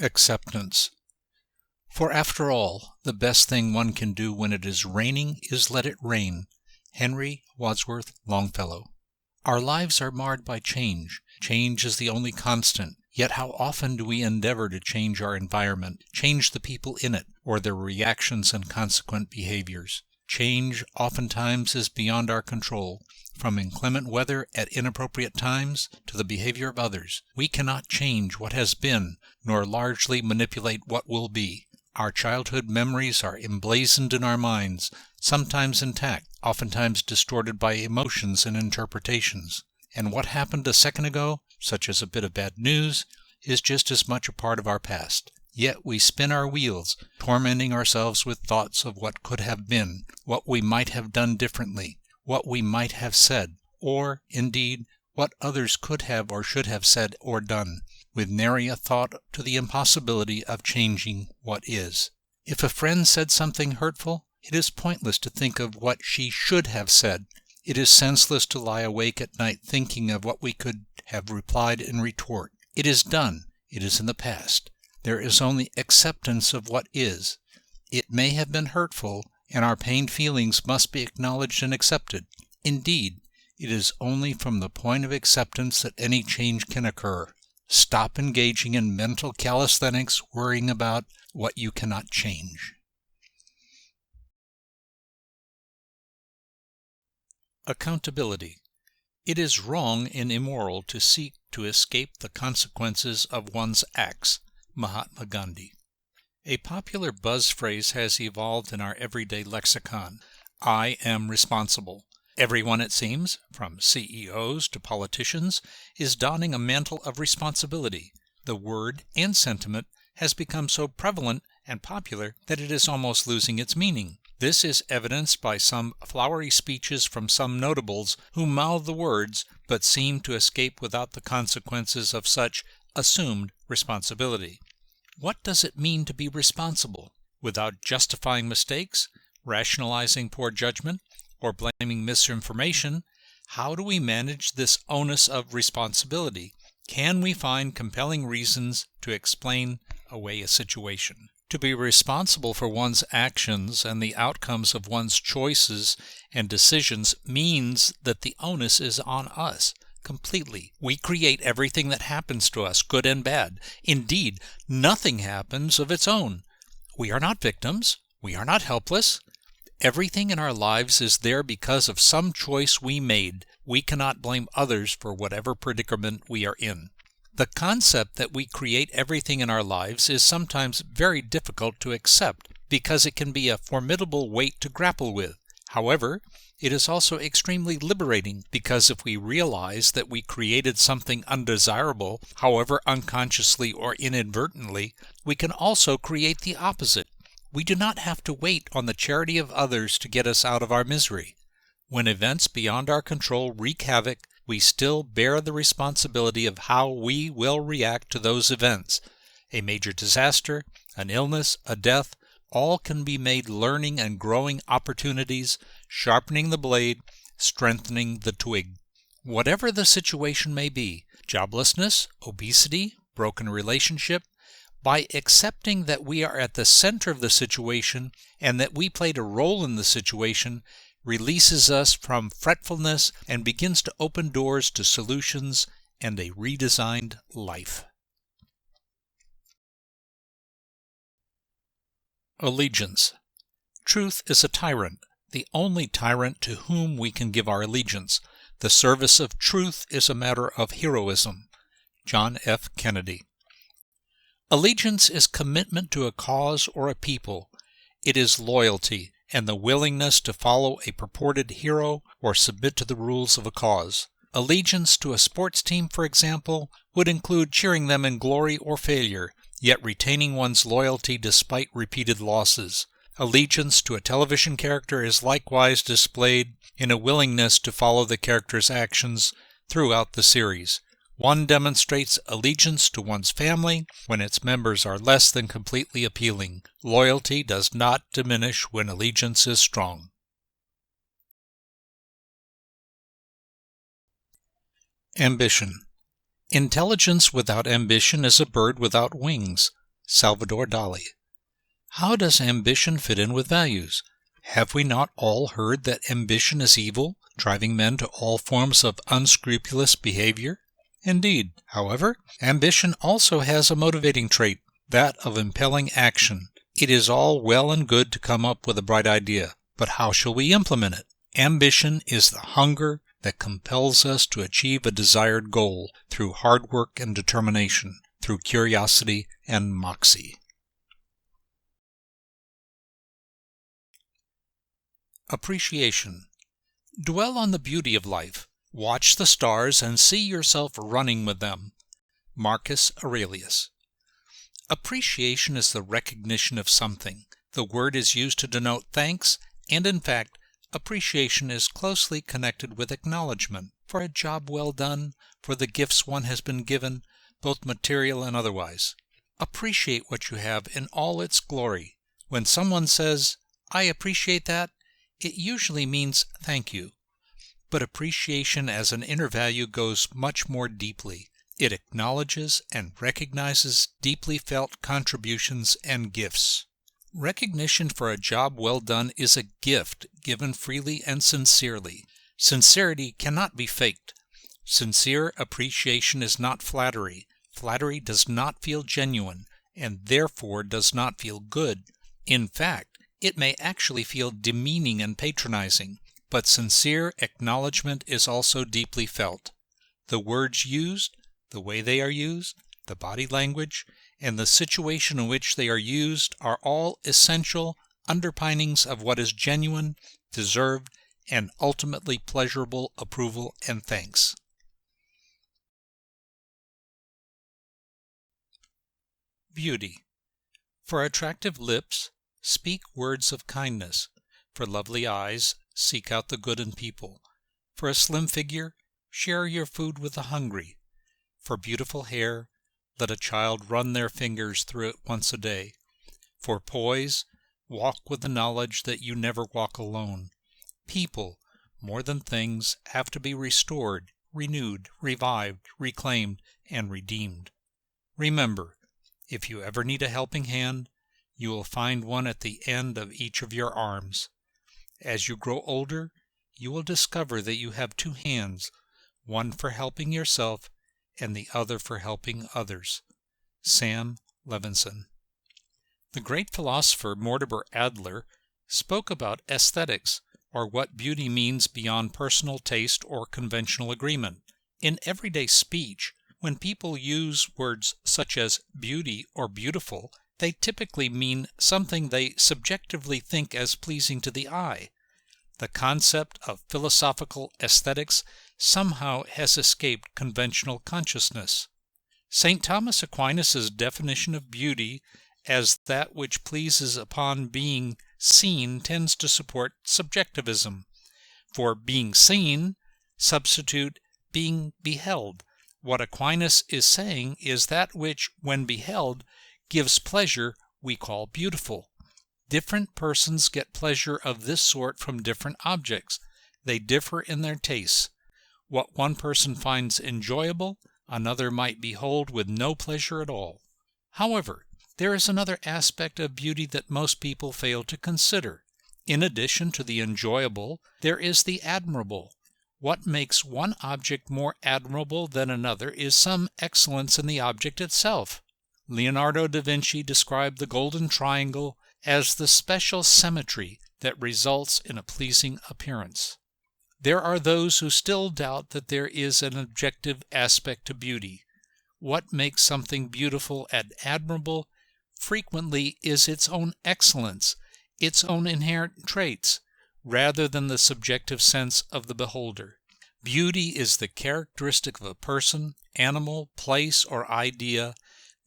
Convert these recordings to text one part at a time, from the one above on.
Acceptance. For after all, the best thing one can do when it is raining is let it rain. Henry Wadsworth Longfellow. Our lives are marred by change. Change is the only constant. Yet how often do we endeavor to change our environment, change the people in it, or their reactions and consequent behaviors? Change oftentimes is beyond our control. From inclement weather at inappropriate times to the behavior of others, we cannot change what has been, nor largely manipulate what will be. Our childhood memories are emblazoned in our minds, sometimes intact, oftentimes distorted by emotions and interpretations. And what happened a second ago, such as a bit of bad news, is just as much a part of our past. Yet we spin our wheels, tormenting ourselves with thoughts of what could have been, what we might have done differently, what we might have said, or, indeed, what others could have or should have said or done, with nary a thought to the impossibility of changing what is. If a friend said something hurtful, it is pointless to think of what she should have said. It is senseless to lie awake at night thinking of what we could have replied in retort. It is done. It is in the past. There is only acceptance of what is. It may have been hurtful, and our pained feelings must be acknowledged and accepted. Indeed, it is only from the point of acceptance that any change can occur. Stop engaging in mental calisthenics, worrying about what you cannot change. Accountability. It is wrong and immoral to seek to escape the consequences of one's acts. Mahatma Gandhi. A popular buzz phrase has evolved in our everyday lexicon. I am responsible. Everyone, it seems, from CEOs to politicians, is donning a mantle of responsibility. The word and sentiment has become so prevalent and popular that it is almost losing its meaning. This is evidenced by some flowery speeches from some notables who mouth the words but seem to escape without the consequences of such assumed responsibility. What does it mean to be responsible? Without justifying mistakes, rationalizing poor judgment, or blaming misinformation, how do we manage this onus of responsibility? Can we find compelling reasons to explain away a situation? To be responsible for one's actions and the outcomes of one's choices and decisions means that the onus is on us. Completely. We create everything that happens to us, good and bad. Indeed, nothing happens of its own. We are not victims. We are not helpless. Everything in our lives is there because of some choice we made. We cannot blame others for whatever predicament we are in. The concept that we create everything in our lives is sometimes very difficult to accept because it can be a formidable weight to grapple with. However, it is also extremely liberating because if we realize that we created something undesirable, however unconsciously or inadvertently, we can also create the opposite. We do not have to wait on the charity of others to get us out of our misery. When events beyond our control wreak havoc, we still bear the responsibility of how we will react to those events. A major disaster, an illness, a death, all can be made learning and growing opportunities, sharpening the blade, strengthening the twig. Whatever the situation may be, joblessness, obesity, broken relationship, by accepting that we are at the center of the situation and that we played a role in the situation, releases us from fretfulness and begins to open doors to solutions and a redesigned life. Allegiance. Truth is a tyrant, the only tyrant to whom we can give our allegiance. The service of truth is a matter of heroism. John F. Kennedy. Allegiance is commitment to a cause or a people. It is loyalty and the willingness to follow a purported hero or submit to the rules of a cause. Allegiance to a sports team, for example, would include cheering them in glory or failure, yet retaining one's loyalty despite repeated losses. Allegiance to a television character is likewise displayed in a willingness to follow the character's actions throughout the series. One demonstrates allegiance to one's family when its members are less than completely appealing. Loyalty does not diminish when allegiance is strong. Ambition. Intelligence without ambition is a bird without wings. Salvador Dali. How does ambition fit in with values? Have we not all heard that ambition is evil, driving men to all forms of unscrupulous behavior? Indeed, however, ambition also has a motivating trait, that of impelling action. It is all well and good to come up with a bright idea, but how shall we implement it? Ambition is the hunger that compels us to achieve a desired goal through hard work and determination, through curiosity and moxie. Appreciation. Dwell on the beauty of life. Watch the stars and see yourself running with them. Marcus Aurelius. Appreciation is the recognition of something. The word is used to denote thanks, and in fact, appreciation is closely connected with acknowledgement for a job well done, for the gifts one has been given, both material and otherwise. Appreciate what you have in all its glory. When someone says, "I appreciate that," it usually means thank you. But appreciation as an inner value goes much more deeply. It acknowledges and recognizes deeply felt contributions and gifts. Recognition for a job well done is a gift given freely and sincerely. Sincerity cannot be faked. Sincere appreciation is not flattery. Flattery does not feel genuine, and therefore does not feel good. In fact, it may actually feel demeaning and patronizing, but sincere acknowledgement is also deeply felt. The words used, the way they are used, the body language, and the situation in which they are used are all essential underpinnings of what is genuine, deserved, and ultimately pleasurable approval and thanks. Beauty. For attractive lips, speak words of kindness. For lovely eyes, seek out the good in people. For a slim figure, share your food with the hungry. For beautiful hair, let a child run their fingers through it once a day. For poise, walk with the knowledge that you never walk alone. People, more than things, have to be restored, renewed, revived, reclaimed, and redeemed. Remember, if you ever need a helping hand, you will find one at the end of each of your arms. As you grow older, you will discover that you have two hands, one for helping yourself and the other for helping others. Sam Levinson. The great philosopher Mortimer Adler spoke about aesthetics, or what beauty means beyond personal taste or conventional agreement. In everyday speech, when people use words such as beauty or beautiful, they typically mean something they subjectively think as pleasing to the eye. The concept of philosophical aesthetics somehow has escaped conventional consciousness. St. Thomas Aquinas' definition of beauty as that which pleases upon being seen tends to support subjectivism. For being seen, substitute being beheld. What Aquinas is saying is that which, when beheld, gives pleasure we call beautiful. Different persons get pleasure of this sort from different objects. They differ in their tastes. What one person finds enjoyable, another might behold with no pleasure at all. However, there is another aspect of beauty that most people fail to consider. In addition to the enjoyable, there is the admirable. What makes one object more admirable than another is some excellence in the object itself. Leonardo da Vinci described the golden triangle as the special symmetry that results in a pleasing appearance. There are those who still doubt that there is an objective aspect to beauty. What makes something beautiful and admirable frequently is its own excellence, its own inherent traits, rather than the subjective sense of the beholder. Beauty is the characteristic of a person, animal, place, or idea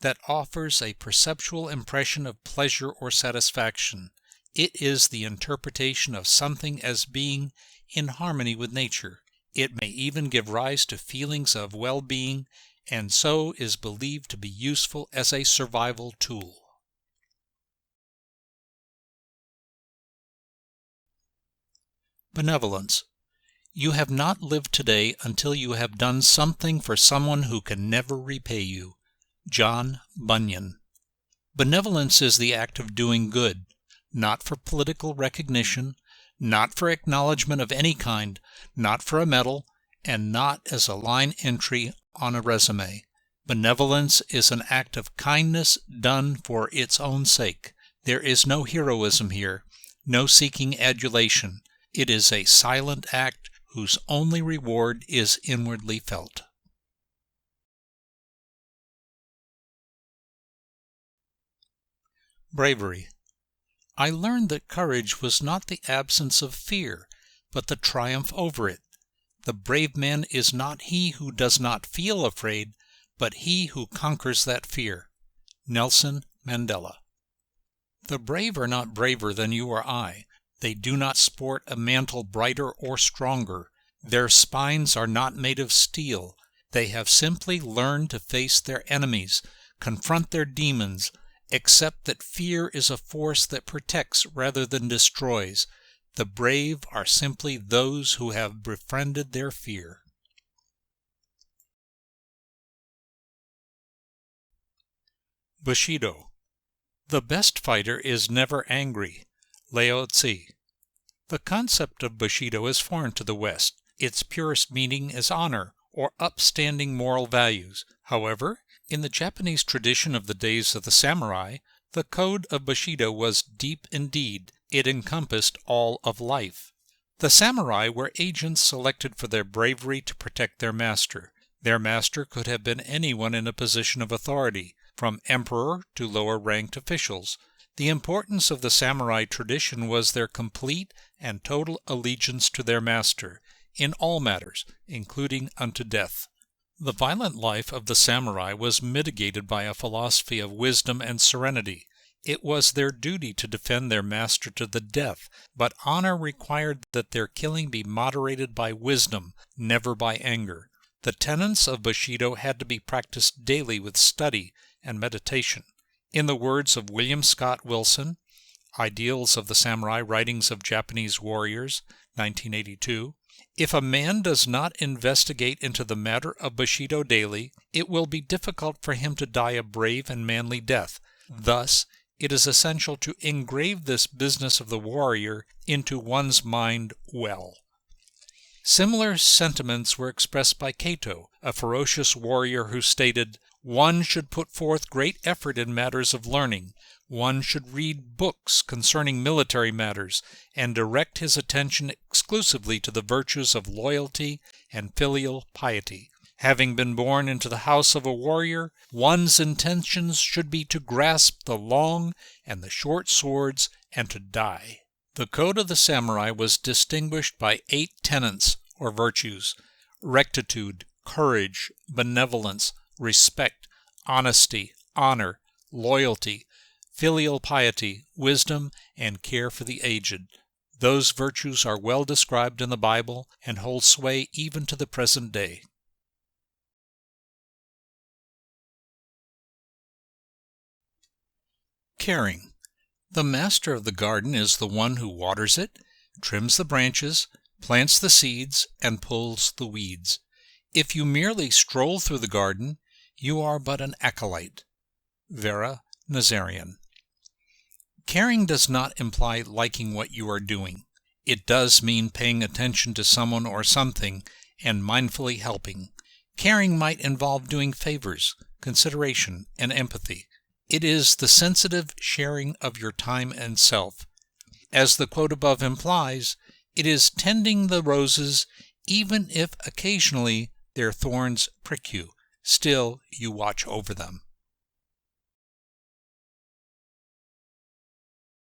that offers a perceptual impression of pleasure or satisfaction. It is the interpretation of something as being in harmony with nature. It may even give rise to feelings of well-being, and so is believed to be useful as a survival tool. Benevolence. You have not lived today until you have done something for someone who can never repay you. John Bunyan. Benevolence is the act of doing good, not for political recognition, not for acknowledgement of any kind, not for a medal, and not as a line entry on a resume. Benevolence is an act of kindness done for its own sake. There is no heroism here, no seeking adulation. It is a silent act whose only reward is inwardly felt. Bravery. I learned that courage was not the absence of fear, but the triumph over it. The brave man is not he who does not feel afraid, but he who conquers that fear. Nelson Mandela. The brave are not braver than you or I. They do not sport a mantle brighter or stronger. Their spines are not made of steel. They have simply learned to face their enemies, confront their demons, accept that fear is a force that protects rather than destroys. The brave are simply those who have befriended their fear. Bushido. The best fighter is never angry. Lao Tzu. The concept of Bushido is foreign to the West. Its purest meaning is honor, or upstanding moral values. However, in the Japanese tradition of the days of the samurai, the code of Bushido was deep indeed. It encompassed all of life. The samurai were agents selected for their bravery to protect their master. Their master could have been anyone in a position of authority, from emperor to lower-ranked officials. The importance of the samurai tradition was their complete and total allegiance to their master, in all matters, including unto death. The violent life of the samurai was mitigated by a philosophy of wisdom and serenity. It was their duty to defend their master to the death, but honor required that their killing be moderated by wisdom, never by anger. The tenets of Bushido had to be practiced daily with study and meditation. In the words of William Scott Wilson, Ideals of the Samurai, Writings of Japanese Warriors, 1982, if a man does not investigate into the matter of Bushido daily, it will be difficult for him to die a brave and manly death. Thus, it is essential to engrave this business of the warrior into one's mind well. Similar sentiments were expressed by Cato, a ferocious warrior who stated, "One should put forth great effort in matters of learning. One should read books concerning military matters, and direct his attention exclusively to the virtues of loyalty and filial piety. Having been born into the house of a warrior, one's intentions should be to grasp the long and the short swords and to die." The code of the samurai was distinguished by 8 tenets or virtues: rectitude, courage, benevolence, respect, honesty, honor, loyalty, filial piety, wisdom, and care for the aged. Those virtues are well described in the Bible and hold sway even to the present day. Caring. The master of the garden is the one who waters it, trims the branches, plants the seeds, and pulls the weeds. If you merely stroll through the garden, you are but an acolyte. Vera Nazarian. Caring does not imply liking what you are doing. It does mean paying attention to someone or something and mindfully helping. Caring might involve doing favors, consideration, and empathy. It is the sensitive sharing of your time and self. As the quote above implies, it is tending the roses even if occasionally their thorns prick you. Still, you watch over them.